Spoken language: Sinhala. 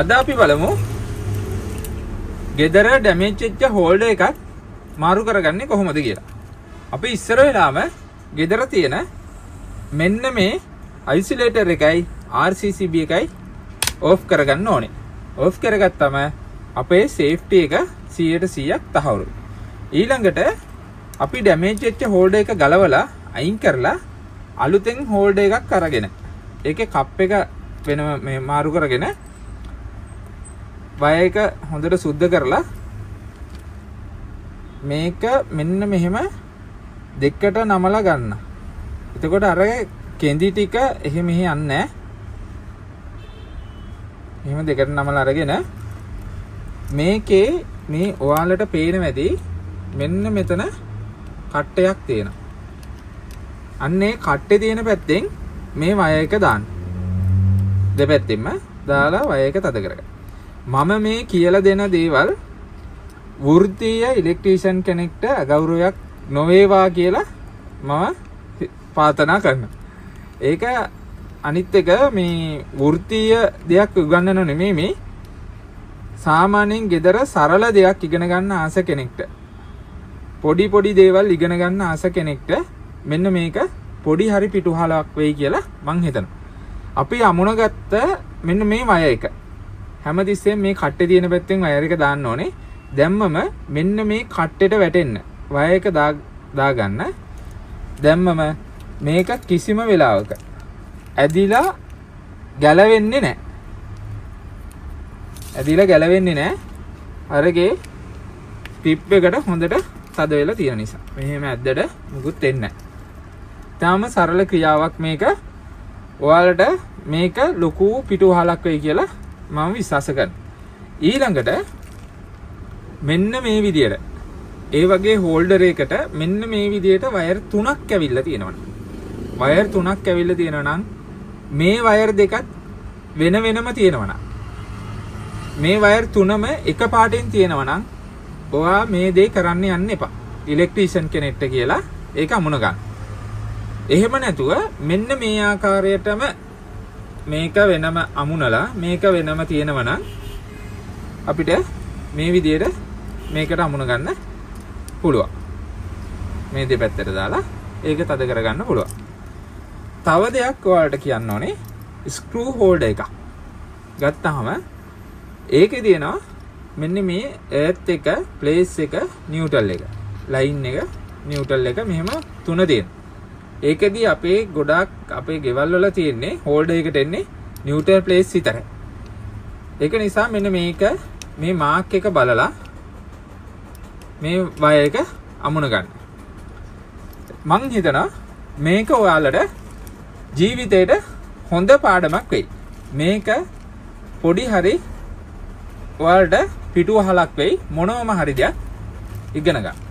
අද අපි බලමු ගෙදර ඩැමේජ් වෙච්ච හෝල්ඩර් එකක් මාරු කරගන්නේ කොහොමද කියලා. අපි ඉස්සර වෙලාම ගෙදර තියෙන මෙන්න මේ අයිසොලේටර් එකයි RCCB එකයි ඕෆ් කරගන්න ඕනේ. ඕෆ් කරගත්තම අපේ සේෆ්ටි එක 100%ක් තහවුරුයි. ඊළඟට අපි ඩැමේජ් වෙච්ච හෝල්ඩර් එක ගලවලා අයින් කරලා අලුතෙන් හෝල්ඩර් එකක් අරගෙන ඒකේ කප් එක වෙන මේ මාරු කරගෙන වයර් එක හොඳට සුද්ධ කරලා මේක මෙන්න මෙහෙම දෙකට නමලා ගන්න. එතකොට අර කෙඳි ටික එහෙම මෙහෙ යන්නේ නැහැ. එහෙම දෙකට නමලා අරගෙන මේකේ මේ ඔයාලට පේන වැඩි මෙන්න මෙතන කට්ටයක් තියෙනවා. අන්නේ කට්ටේ තියෙන පැත්තෙන් මේ වයර් එක දාන්න. දෙපැත්තෙම දාලා වයර් එක තද කරගන්න. මම මේ කියලා දෙන දේවල් වෘත්තීය ඉලෙක්ට්‍රීෂියන් කෙනෙක්ට අගෞරවයක් නොවේවා කියලා මම ප්‍රාර්ථනා කරනවා. ඒක අනිත් එක මේ වෘත්තීය දෙයක් උගන්වන්න නෙමෙයි මේ සාමාන්‍යයෙන් ගෙදර සරල දෙයක් ඉගෙන ගන්න ආස කෙනෙක්ට පොඩි දේවල් ඉගෙන ගන්න ආස කෙනෙක්ට මෙන්න මේක පොඩි හරි පිටුහලක් වෙයි කියලා මං හිතනවා. අපි අමුණගත්ත මෙන්න මේ වයර් එක හැමතිස්සෙම මේ කට්ටේ තියෙන පැත්තෙන් වයර් එක දාන්න ඕනේ. දැම්මම මෙන්න මේ කට්ටෙට වැටෙන්න වයර් එක දාගන්න. දැම්මම මේක කිසිම වෙලාවක ඇදිලා ගැලවෙන්නේ නැහැ. ඇදිලා ගැලවෙන්නේ නැහැ. අරගේ ටිප් එකට හොඳට තද වෙලා තියෙන නිසා. මෙහෙම ඇද්දට මුකුත් වෙන්නේ නැහැ. තාම සරල ක්‍රියාවක් මේක. ඔයාලට මේක ලොකු පිටුවහලක් වෙයි කියලා මම විශ්වාස කරනවා. ඊළඟට මෙන්න මේ විදියට ඒ වගේ හෝල්ඩර් එකකට මෙන්න මේ විදියට වයර් 3ක් ඇවිල්ලා තියෙනවා. වයර් 3ක් ඇවිල්ලා තියෙනවා නම් මේ වයර් දෙකත් වෙන වෙනම තියෙනවා නම් මේ වයර් 3ම එක පාටින් තියෙනවා නම් ඔයා මේ දේ කරන්න යන්න එපා. ඉලෙක්ට්‍රීෂියන් කෙනෙක්ට කියලා ඒක අමුණ ගන්න. එහෙම නැතුව මෙන්න මේ ආකාරයටම මේක වෙනම අමුණලා මේක වෙනම තියෙනවා නම් අපිට මේ විදියට මේකට අමුණ ගන්න පුළුවන්. මේ දෙපැත්තට දාලා ඒක තද කරගන්න පුළුවන්. තව දෙයක් ඔයාලට කියන්න ඕනේ ස්ක්‍රූ හෝල්ඩර් එකක් ගත්තාම ඒකේ තියෙනවා මෙන්න මේ එර්ත් එක, ප්ලේස් එක, නියුට්‍රල් එක, ලයින් එක, නියුට්‍රල් එක මෙහෙම තුන තියෙනවා. ඒකදී අපේ ගොඩක් අපේ ගෙවල් වල තියෙන්නේ හෝල්ඩර් එකට එන්නේ නියුට්‍රල් ප්ලේස් විතරයි. ඒක නිසා මෙන්න මේක මේ මාක් එක බලලා මේ වයර් එක අමුණ ගන්න. මං හිතනවා මේක ඔයාලට ජීවිතේට හොඳ පාඩමක් වෙයි. මේක පොඩි හරි ඔයාලට පිටුවහලක් වෙයි මොනවම හරි දෙයක් ඉගෙන ගන්න.